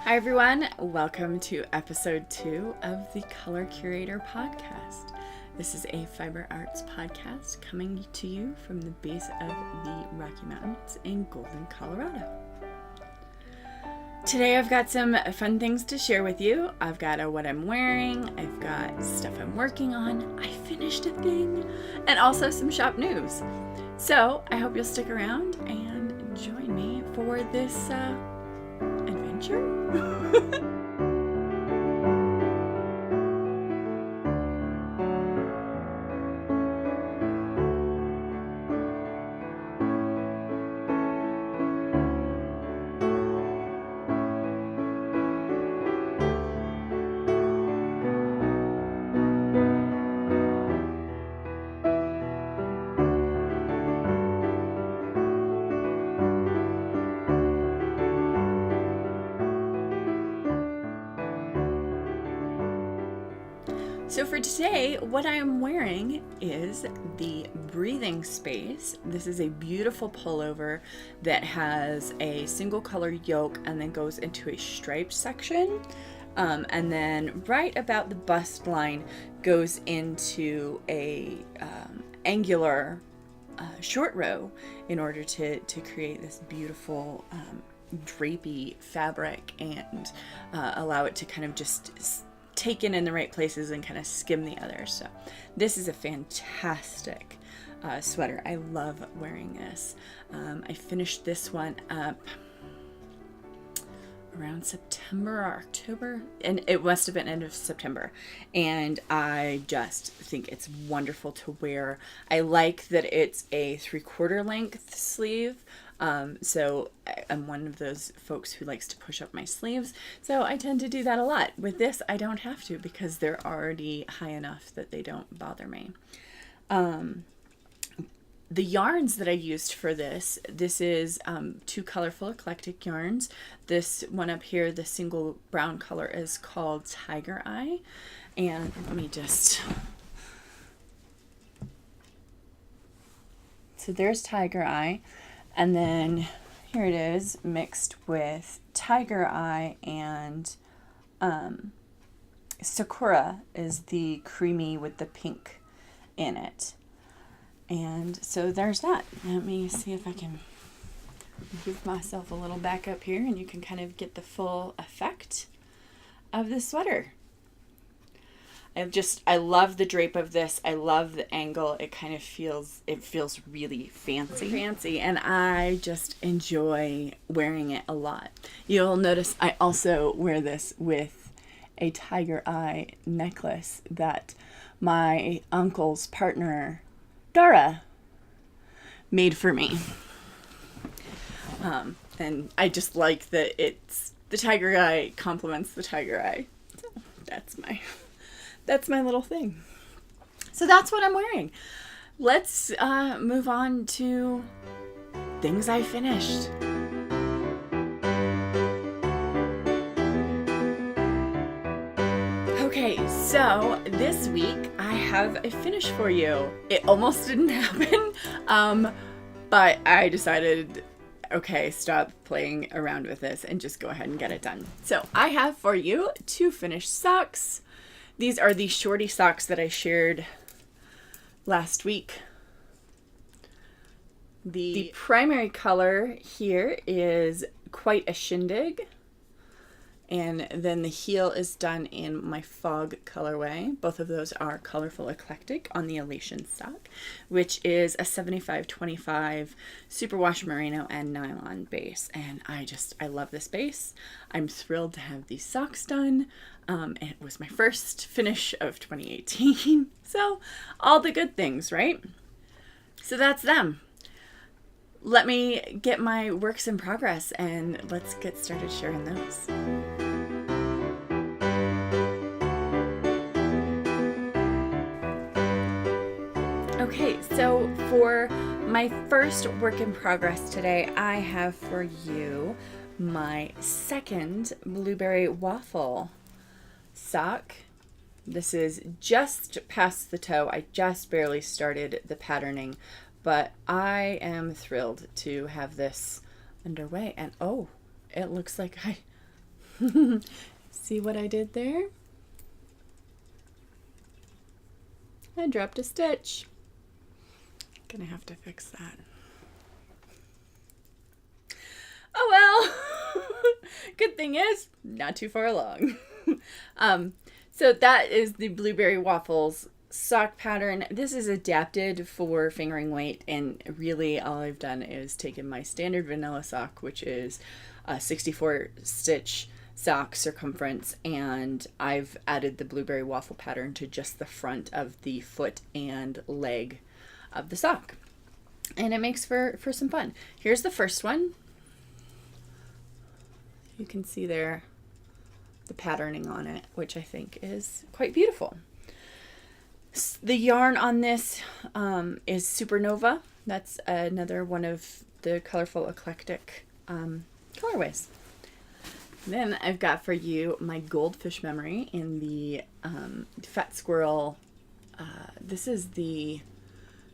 Hi everyone, welcome to episode 2 of the Color Curator podcast. This is a fiber arts podcast coming to you from the base of the Rocky Mountains in Golden, Colorado. Today I've got some fun things to share with you. I've got what I'm wearing, I've got stuff I'm working on, I finished a thing, and also some shop news. So I hope you'll stick around and join me for this adventure? So for today, what I'm wearing is the Breathing Space. This is a beautiful pullover that has a single color yoke and then goes into a striped section. And then right about the bust line goes into a angular short row in order to create this beautiful drapey fabric and allow it to kind of just taken in the right places and kind of skim the others. So this is a fantastic sweater. I love wearing this. I finished this one up around September or October, and it must have been end of September, and I just think it's wonderful to wear. I like that it's a 3/4 length sleeve. So I'm one of those folks who likes to push up my sleeves. So I tend to do that a lot. With this, I don't have to because they're already high enough that they don't bother me. The yarns that I used for this is 2 ColorfulEclectic yarns. This one up here, the single brown color, is called Tiger Eye. And let me just... So there's Tiger Eye. And then here it is mixed with Tiger Eye and Sakura is the creamy with the pink in it. And so there's that. Let me see if I can give myself a little back up here and you can kind of get the full effect of the sweater. I love the drape of this. I love the angle. It kind of feels really fancy. And I just enjoy wearing it a lot. You'll notice I also wear this with a tiger eye necklace that my uncle's partner, Dara, made for me. And I just like that it's the tiger eye complements the tiger eye. So that's my little thing. So that's what I'm wearing. Let's move on to things I finished. Okay, so this week I have a finish for you. It almost didn't happen, but I decided, okay, stop playing around with this and just go ahead and get it done. So I have for you 2 finished socks. These are the Shortie Socks that I shared last week. The primary color here is quite a shindig. And then the heel is done in my Fog colorway. Both of those are ColorfulEclectic on the Elation sock, which is a 75/25 superwash merino and nylon base. And I love this base. I'm thrilled to have these socks done. It was my first finish of 2018. So all the good things, right? So that's them. Let me get my works in progress and let's get started sharing those. Okay, so for my first work in progress today, I have for you my second blueberry waffle sock. This is just past the toe. I just barely started the patterning, but I am thrilled to have this underway. And oh, it looks like See what I did there? I dropped a stitch. Gonna have to fix that. Oh well. Good thing is, not too far along. So that is the Blueberry Waffles sock pattern. This is adapted for fingering weight, and really all I've done is taken my standard vanilla sock, which is a 64 stitch sock circumference, and I've added the Blueberry Waffle pattern to just the front of the foot and leg of the sock. And it makes for some fun. Here's the first one. You can see there the patterning on it, which I think is quite beautiful. The yarn on this is Supernova. That's another one of the Colorful Eclectic colorways. Then I've got for you my Goldfish memory in the Fat Squirrel. This is the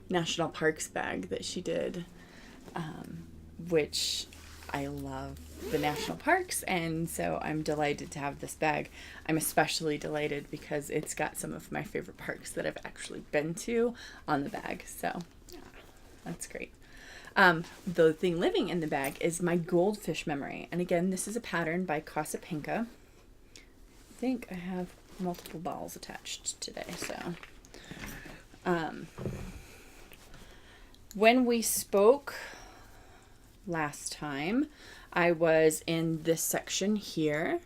National Parks bag that she did, which I love the national parks, and so I'm delighted to have this bag. I'm especially delighted because it's got some of my favorite parks that I've actually been to on the bag, so yeah, that's great. The thing living in the bag is my Goldfish memory, and again, this is a pattern by Casapinka. I think I have multiple balls attached today, so when we spoke last time, I was in this section here,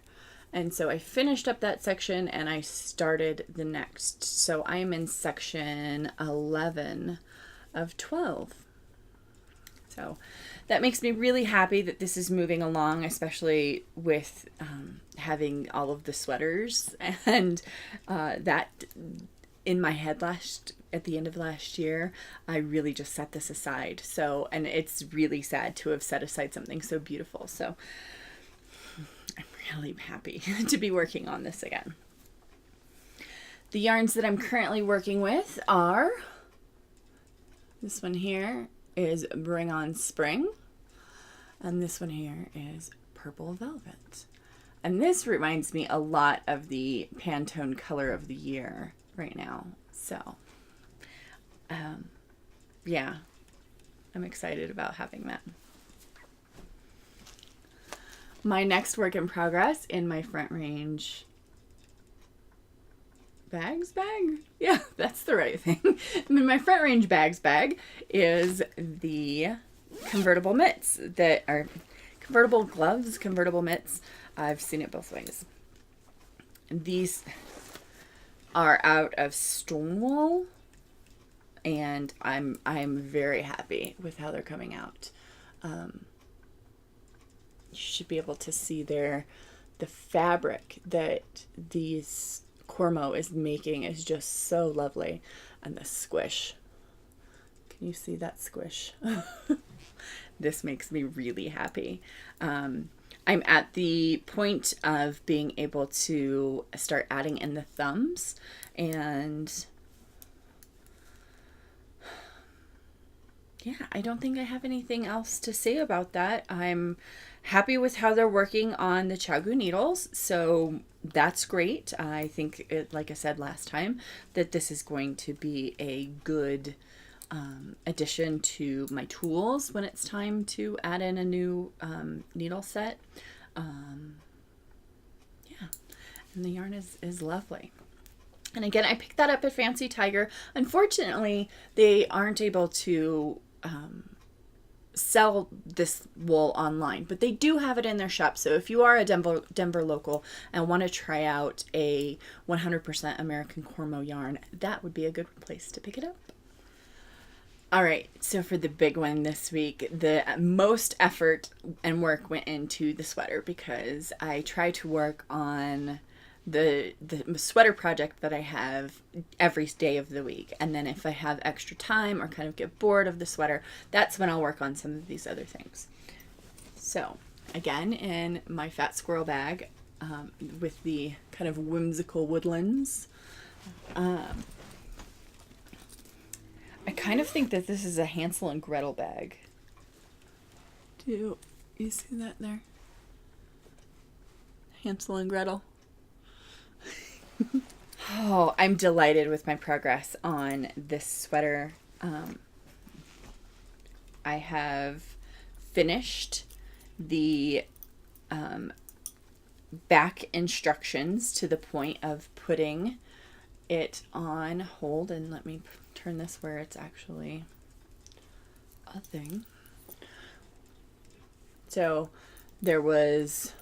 and so I finished up that section and I started the next. So I'm in section 11 of 12. So that makes me really happy that this is moving along, especially with having all of the sweaters, and that in my head at the end of last year, I really just set this aside. So, and it's really sad to have set aside something so beautiful. So I'm really happy to be working on this again. The yarns that I'm currently working with are, this one here is Bring On Spring, and this one here is Purple Velvet. And this reminds me a lot of the Pantone color of the year right now. So yeah, I'm excited about having that. My next work in progress in my front range bags bag? Yeah, that's the right thing. In my front range bags bag is the convertible mitts that are convertible gloves, convertible mitts. I've seen it both ways. These are out of Stonewall, and I'm very happy with how they're coming out. You should be able to see there the fabric that these Cormo is making is just so lovely, and the squish. Can you see that squish? This makes me really happy. I'm at the point of being able to start adding in the thumbs, and yeah, I don't think I have anything else to say about that. I'm happy with how they're working on the Chagu needles, so that's great. I think, like I said last time, that this is going to be a good addition to my tools when it's time to add in a new needle set. Yeah, and the yarn is lovely. And again, I picked that up at Fancy Tiger. Unfortunately, they aren't able to sell this wool online, but they do have it in their shop. So if you are a Denver local and want to try out a 100% American Cormo yarn, that would be a good place to pick it up. All right, so for the big one this week, the most effort and work went into the sweater, because I try to work on the sweater project that I have every day of the week, and then if I have extra time or kind of get bored of the sweater, that's when I'll work on some of these other things. So again, in my Fat Squirrel bag, with the kind of whimsical woodlands, I kind of think that this is a Hansel and Gretel bag. Do you see that there? Hansel and Gretel. Oh, I'm delighted with my progress on this sweater. I have finished the back instructions to the point of putting it on hold, and let me turn this where it's actually a thing. So there was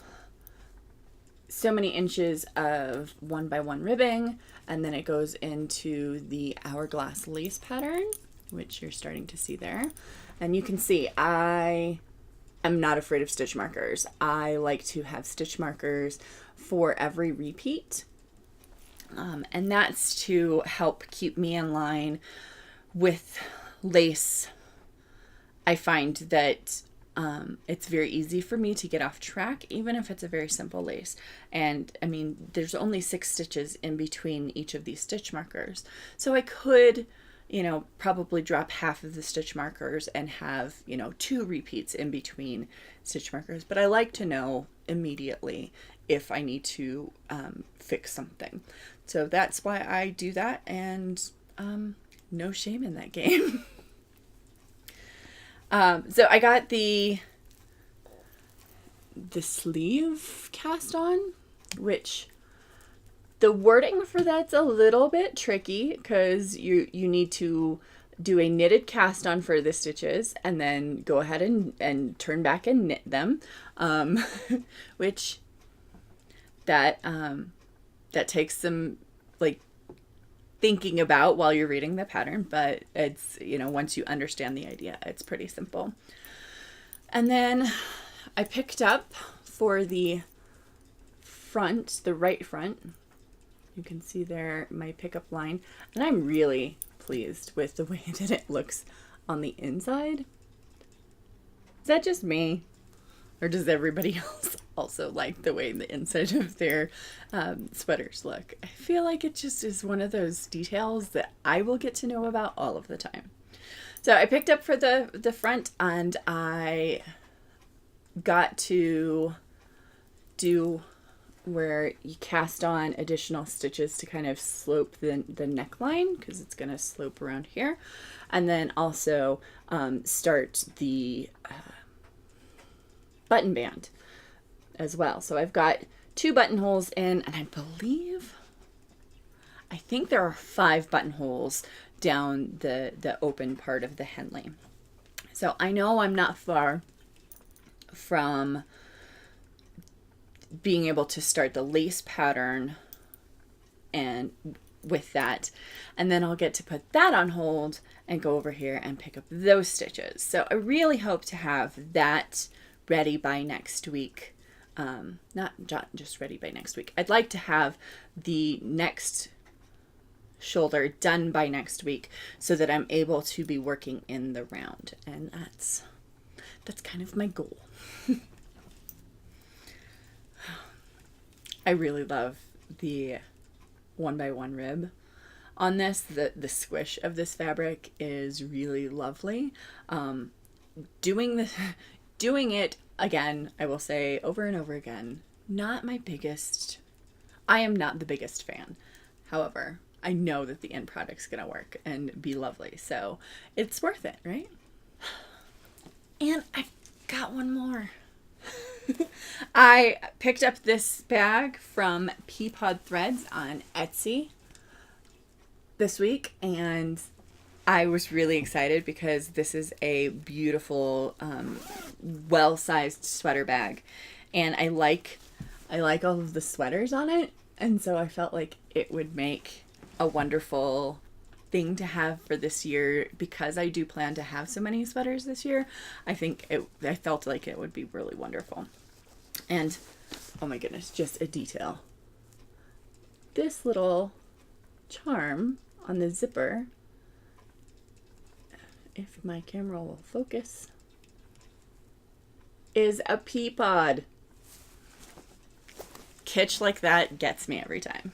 so many inches of 1x1 ribbing, and then it goes into the hourglass lace pattern, which you're starting to see there. And you can see I am not afraid of stitch markers. I like to have stitch markers for every repeat. And that's to help keep me in line with lace. I find that it's very easy for me to get off track, even if it's a very simple lace. And I mean, there's only 6 stitches in between each of these stitch markers. So I could, probably drop half of the stitch markers and have, 2 repeats in between stitch markers. But I like to know immediately if I need to fix something. So that's why I do that, and no shame in that game. So I got the sleeve cast on, which the wording for that's a little bit tricky because you need to do a knitted cast on for the stitches and then go ahead and turn back and knit them, which that takes some thinking about while you're reading the pattern, but it's, once you understand the idea, it's pretty simple. And then I picked up for the front, the right front, you can see there my pickup line, and I'm really pleased with the way that it looks on the inside. Is that just me? Or does everybody else also like the way the inside of their sweaters look? I feel like it just is one of those details that I will get to know about all of the time. So I picked up for the front, and I got to do where you cast on additional stitches to kind of slope the neckline, because it's going to slope around here. And then also start the button band as well. So I've got 2 buttonholes in, and I think there are 5 buttonholes down the open part of the Henley. So I know I'm not far from being able to start the lace pattern and with that, and then I'll get to put that on hold and go over here and pick up those stitches. So I really hope to have that ready by next week. Not just ready by next week. I'd like to have the next shoulder done by next week so that I'm able to be working in the round, and that's kind of my goal. I really love the 1x1 rib on this. The squish of this fabric is really lovely. Doing it again, I will say over and over again, I am not the biggest fan. However, I know that the end product's gonna work and be lovely, so it's worth it, right? And I've got one more. I picked up this bag from Peapod Threads on Etsy this week, and I was really excited because this is a beautiful, well-sized sweater bag, and I like all of the sweaters on it, and so I felt like it would make a wonderful thing to have for this year, because I do plan to have so many sweaters this year. I felt like it would be really wonderful. And oh my goodness, just a detail. This little charm on the zipper, if my camera will focus, is a Peapod. Kitsch like that gets me every time.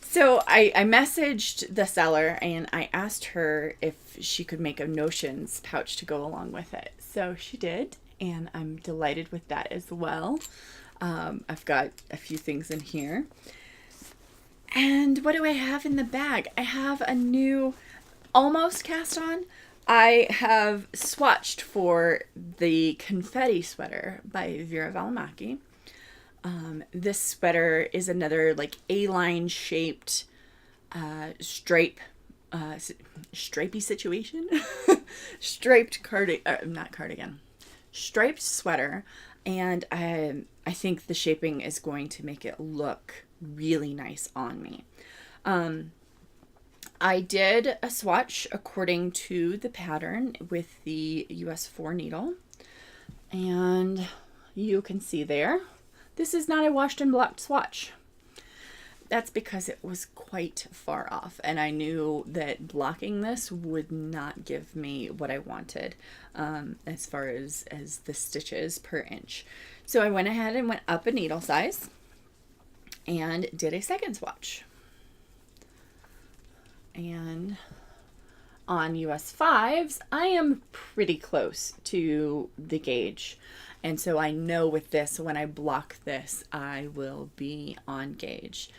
So I messaged the seller and I asked her if she could make a notions pouch to go along with it. So she did, and I'm delighted with that as well. I've got a few things in here. And what do I have in the bag? I have a new almost cast on. I have swatched for the Confetti sweater by Veera Valamaki. This sweater is another like A-line shaped stripy situation. Striped striped sweater, and I think the shaping is going to make it look really nice on me. I did a swatch according to the pattern with the US 4 needle, and you can see there, this is not a washed and blocked swatch. That's because it was quite far off, and I knew that blocking this would not give me what I wanted as far as the stitches per inch. So I went ahead and went up a needle size and did a second swatch. And on US 5s, I am pretty close to the gauge. And so I know with this, when I block this, I will be on gauge.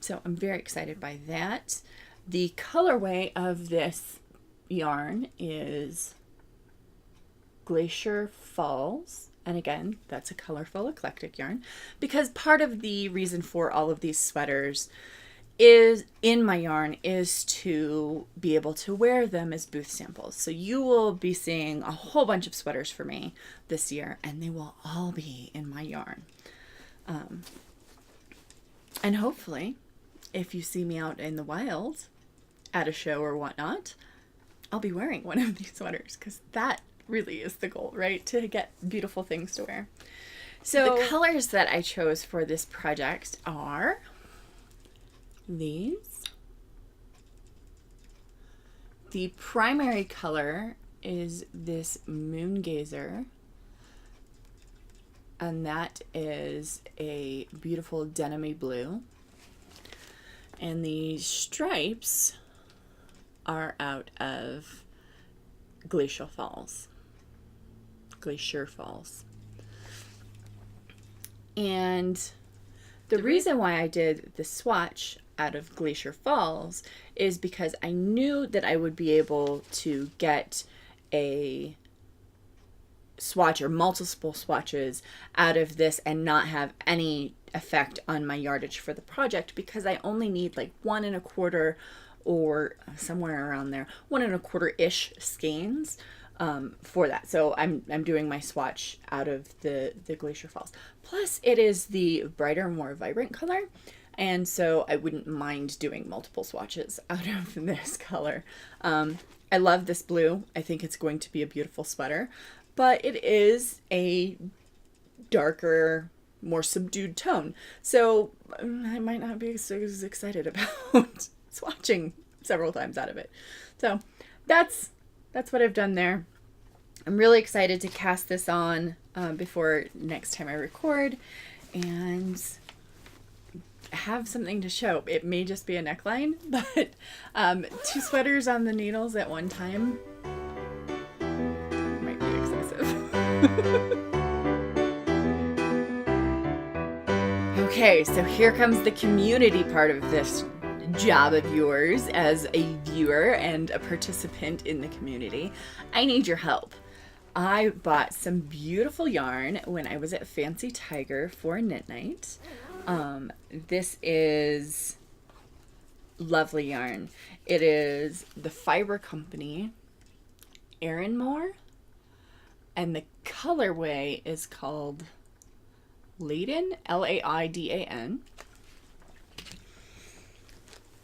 So I'm very excited by that. The colorway of this yarn is Glacier Falls. And again, that's a colorful eclectic yarn, because part of the reason for all of these sweaters is in my yarn is to be able to wear them as booth samples. So you will be seeing a whole bunch of sweaters for me this year, and they will all be in my yarn. And hopefully, if you see me out in the wild at a show or whatnot, I'll be wearing one of these sweaters, because that really is the goal, right? To get beautiful things to wear. So the colors that I chose for this project are these. The primary color is this Moongazer, and that is a beautiful denim-y blue. And the stripes are out of Glacier Falls. And the reason why I did the swatch out of Glacier Falls is because I knew that I would be able to get a swatch or multiple swatches out of this and not have any effect on my yardage for the project, because I only need like 1 1/4 or somewhere around there, 1 1/4-ish skeins for that. So I'm doing my swatch out of the Glacier Falls. Plus it is the brighter, more vibrant color, and so I wouldn't mind doing multiple swatches out of this color. I love this blue. I think it's going to be a beautiful sweater, but it is a darker, more subdued tone. So I might not be so excited about swatching several times out of it. So that's what I've done there. I'm really excited to cast this on before next time I record and have something to show. It may just be a neckline, but 2 sweaters on the needles at one time might be excessive. Okay, so here comes the community part of this job of yours as a viewer and a participant in the community. I need your help. I bought some beautiful yarn when I was at Fancy Tiger for knit night. This is lovely yarn. It is the Fiber Company Erin Moore, and the colorway is called Laidan, Laidan.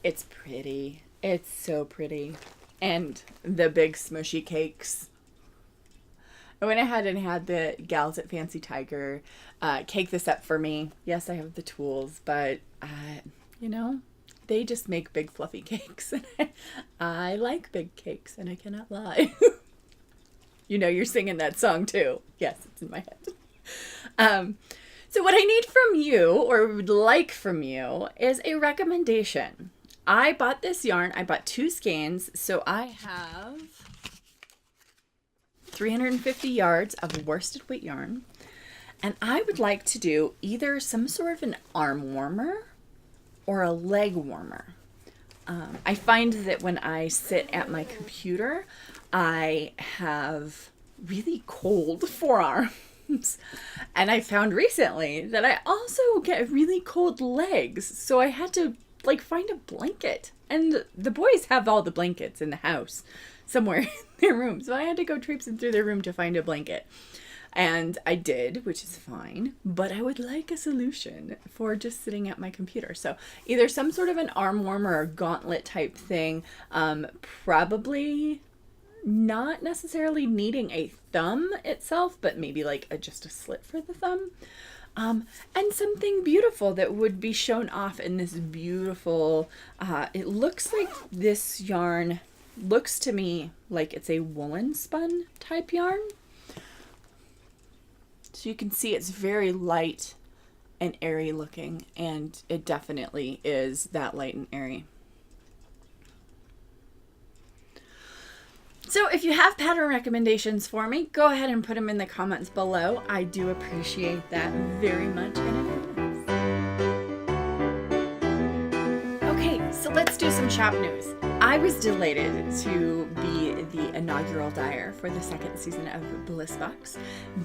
It's pretty. It's so pretty. And the big smushy cakes. I went ahead and had the gals at Fancy Tiger cake this up for me. Yes, I have the tools, but you know, they just make big fluffy cakes. I like big cakes, and I cannot lie. You know, you're singing that song too. Yes, it's in my head. So what I need from you, or would like from you, is a recommendation. I bought this yarn. I bought 2 skeins, so I have 350 yards of worsted weight yarn, And I would like to do either some sort of an arm warmer or a leg warmer. I find that when I sit at my computer, I have really cold forearms. And I found recently that I also get really cold legs. So I had to like find a blanket. And the boys have all the blankets in the house somewhere in their room. So I had to go traipsing through their room to find a blanket. And I did, which is fine, but I would like a solution for just sitting at my computer. So either some sort of an arm warmer or gauntlet type thing, probably not necessarily needing a thumb itself, but maybe like just a slit for the thumb. And something beautiful that would be shown off in this beautiful, it looks like this yarn looks to me like it's a woolen spun type yarn. So you can see it's very light and airy looking, and it definitely is that light and airy. So if you have pattern recommendations for me, go ahead and put them in the comments below. I do appreciate that very much in advance. Okay, so let's do some shop news. I was delighted to be the inaugural dyer for the second season of Bliss Box.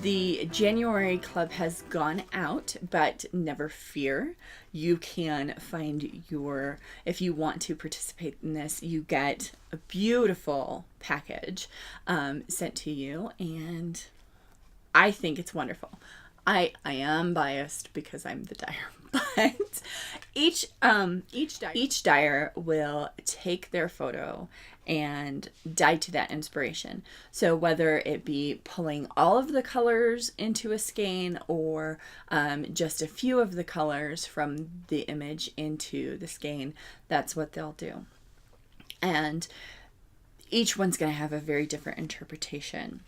The January club has gone out, but never fear. You can find your, if you want to participate in this, you get a beautiful package sent to you, and I think it's wonderful. I am biased because I'm the dyer, but each dyer will take their photo and dye to that inspiration. So whether it be pulling all of the colors into a skein or just a few of the colors from the image into the skein, that's what they'll do. And each one's going to have a very different interpretation.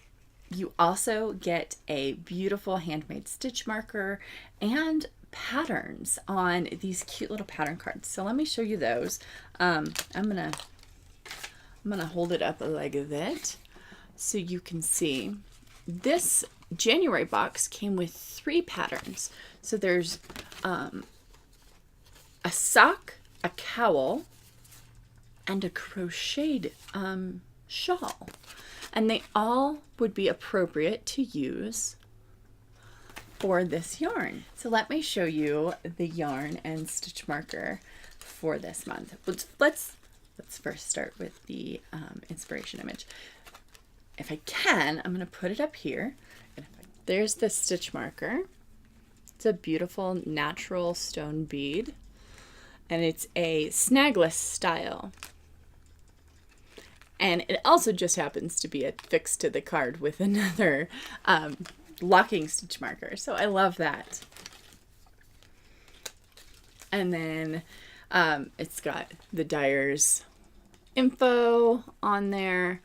You also get a beautiful handmade stitch marker and patterns on these cute little pattern cards. So let me show you those. I'm gonna hold it up like that so you can see. This January box came with 3 patterns. So there's a sock, a cowl, and a crocheted shawl. And they all would be appropriate to use for this yarn. So let me show you the yarn and stitch marker for this month. Let's first start with the inspiration image. If I can, I'm going to put it up here. There's the stitch marker. It's a beautiful natural stone bead, and it's a snagless style. And it also just happens to be affixed to the card with another locking stitch marker. So I love that. And then it's got the dyer's info on there.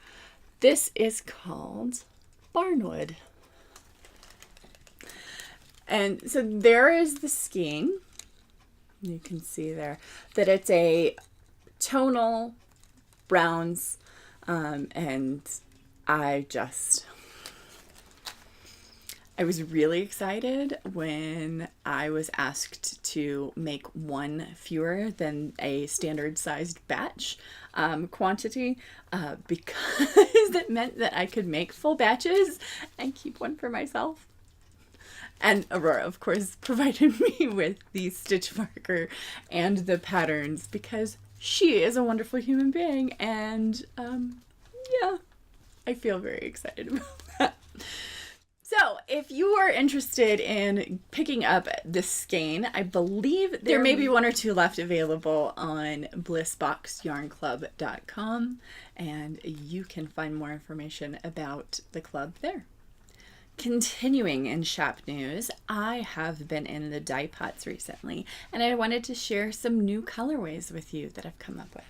This is called Barnwood. And so there is the skein. You can see there that it's a tonal browns. And I was really excited when I was asked to make one fewer than a standard sized batch quantity because it meant that I could make full batches and keep one for myself. And Aurora, of course, provided me with the stitch marker and the patterns because she is a wonderful human being, and yeah, I feel very excited about that. So if you are interested in picking up this skein, I believe there may be 1 or 2 left available on blissboxyarnclub.com, and you can find more information about the club there. Continuing in shop news, I have been in the dye pots recently, and I wanted to share some new colorways with you that I've come up with.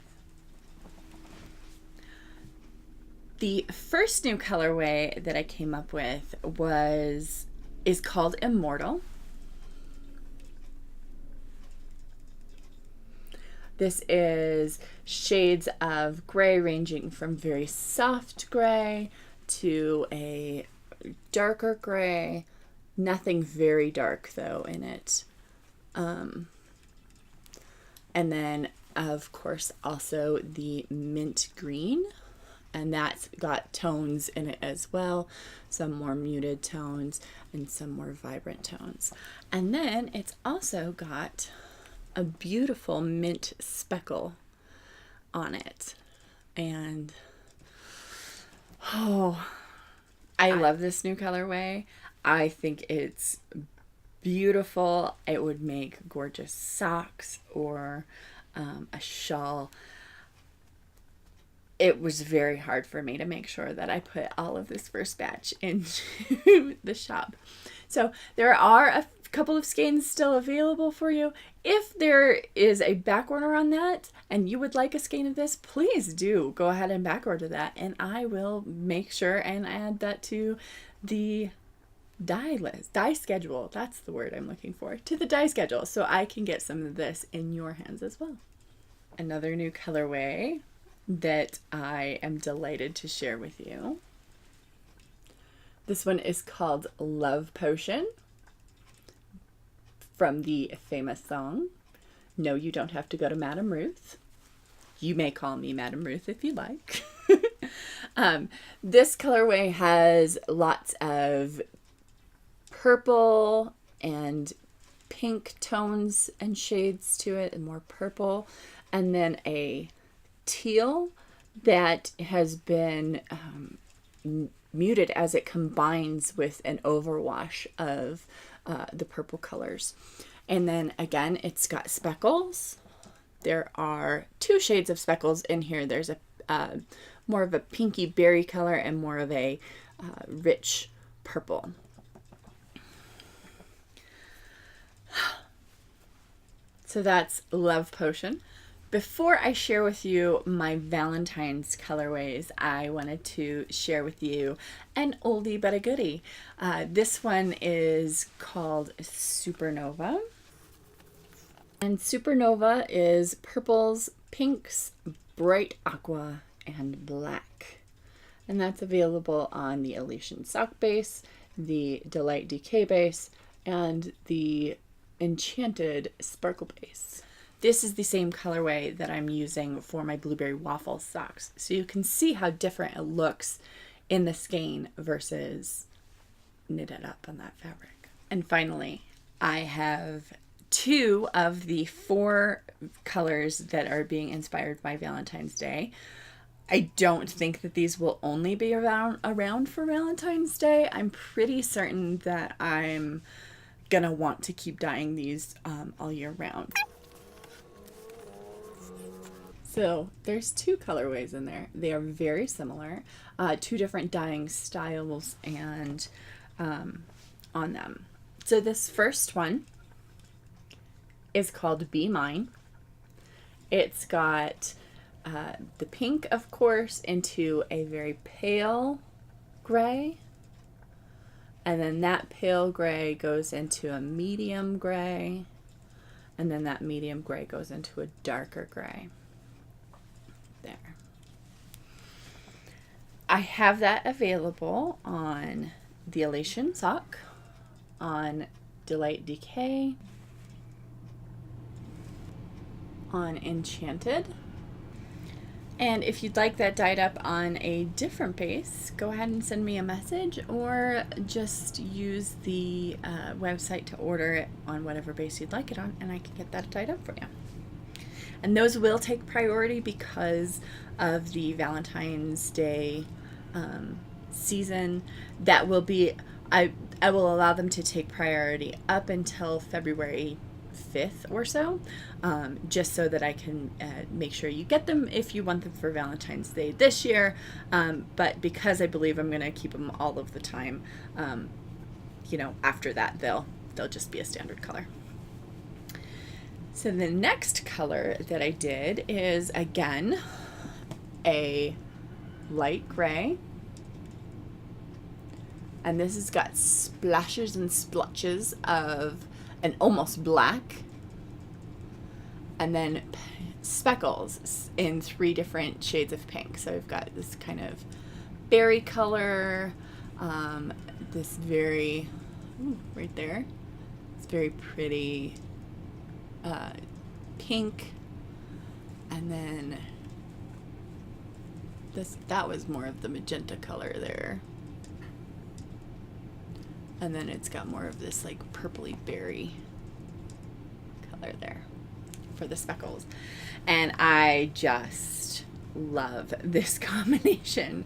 The first new colorway that I came up with is called Immortal. This is shades of gray ranging from very soft gray to a darker gray Nothing very dark though in it. And then of course also the mint green, and that's got tones in it as well, some more muted tones and some more vibrant tones. And then it's also got a beautiful mint speckle on it. And oh, I love this new colorway. I think it's beautiful. It would make gorgeous socks or a shawl. It was very hard for me to make sure that I put all of this first batch into the shop. So there are a couple of skeins still available for you. If there is a back order on that and you would like a skein of this, please do go ahead and back order that, and I will make sure and add that to the dye schedule. That's the word I'm looking for. To the dye schedule, so I can get some of this in your hands as well. Another new colorway that I am delighted to share with you. This one is called Love Potion, from the famous song, No, You Don't Have to Go to Madame Ruth. You may call me Madame Ruth if you like. This colorway has lots of purple and pink tones and shades to it, and more purple, and then a teal that has been muted as it combines with an overwash of the purple colors. And then again, it's got speckles. There are 2 shades of speckles in here. There's a more of a pinky berry color and more of a rich purple. So that's Love Potion. Before I share with you my Valentine's colorways, I wanted to share with you an oldie but a goodie. This one is called Supernova. And Supernova is purples, pinks, bright aqua, and black. And that's available on the Elation sock base, the Delight DK base, and the Enchanted sparkle base. This is the same colorway that I'm using for my Blueberry Waffles socks. So you can see how different it looks in the skein versus knitted up on that fabric. And finally, I have 2 of the 4 colors that are being inspired by Valentine's Day. I don't think that these will only be around for Valentine's Day. I'm pretty certain that I'm gonna want to keep dyeing these all year round. So there's 2 colorways in there. They are very similar, 2 different dyeing styles and on them. So this first one is called Be Mine. It's got the pink, of course, into a very pale gray. And then that pale gray goes into a medium gray. And then that medium gray goes into a darker gray. There. I have that available on the Elation sock, on Delight DK, on Enchanted. And if you'd like that dyed up on a different base, go ahead and send me a message, or just use the website to order it on whatever base you'd like it on, and I can get that dyed up for you. And those will take priority because of the Valentine's Day season. That will be, I will allow them to take priority up until February 5th or so, just so that I can make sure you get them if you want them for Valentine's Day this year. But because I believe I'm going to keep them all of the time, after that they'll just be a standard color. So the next color that I did is, again, a light gray. And this has got splashes and splotches of an almost black. And then speckles in 3 different shades of pink. So I've got this kind of berry color, this very Ooh, right there. It's very pretty pink. And then that was more of the magenta color there. And then it's got more of this like purpley berry color there for the speckles. And I just love this combination.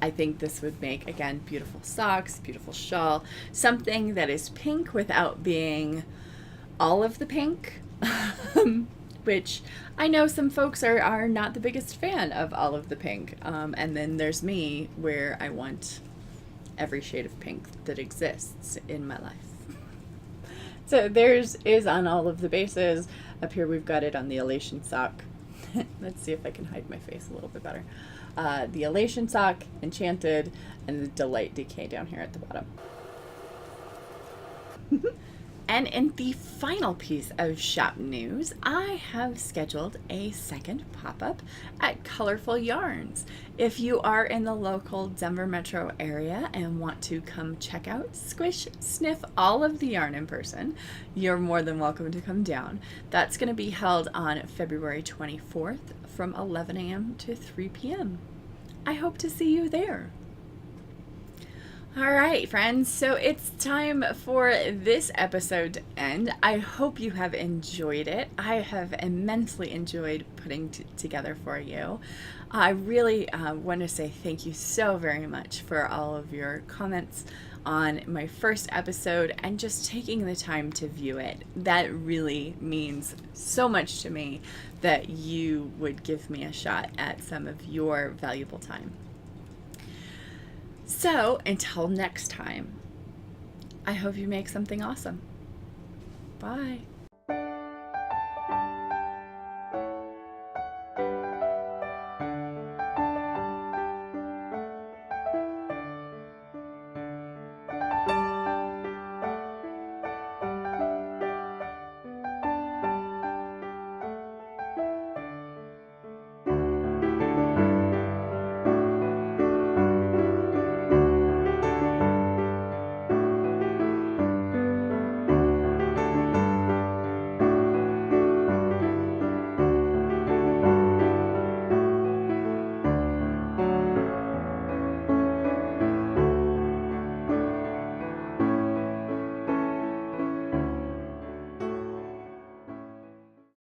I think this would make, again, beautiful socks, beautiful shawl, something that is pink without being all of the pink, which I know some folks are not the biggest fan of all of the pink. And then there's me, where I want every shade of pink that exists in my life. So theirs is on all of the bases. Up here we've got it on the Elation sock. Let's see if I can hide my face a little bit better. The Elation sock, Enchanted, and the Delight Decay down here at the bottom. And in the final piece of shop news, I have scheduled a second pop-up at Colorful Yarns. If you are in the local Denver metro area and want to come check out, squish, sniff all of the yarn in person, you're more than welcome to come down. That's going to be held on February 24th from 11 a.m. to 3 p.m. I hope to see you there. All right, friends, so it's time for this episode to end. I hope you have enjoyed it. I have immensely enjoyed putting together for you. I really want to say thank you so very much for all of your comments on my first episode and just taking the time to view it. That really means so much to me, that you would give me a shot at some of your valuable time. So, until next time, I hope you make something awesome. Bye.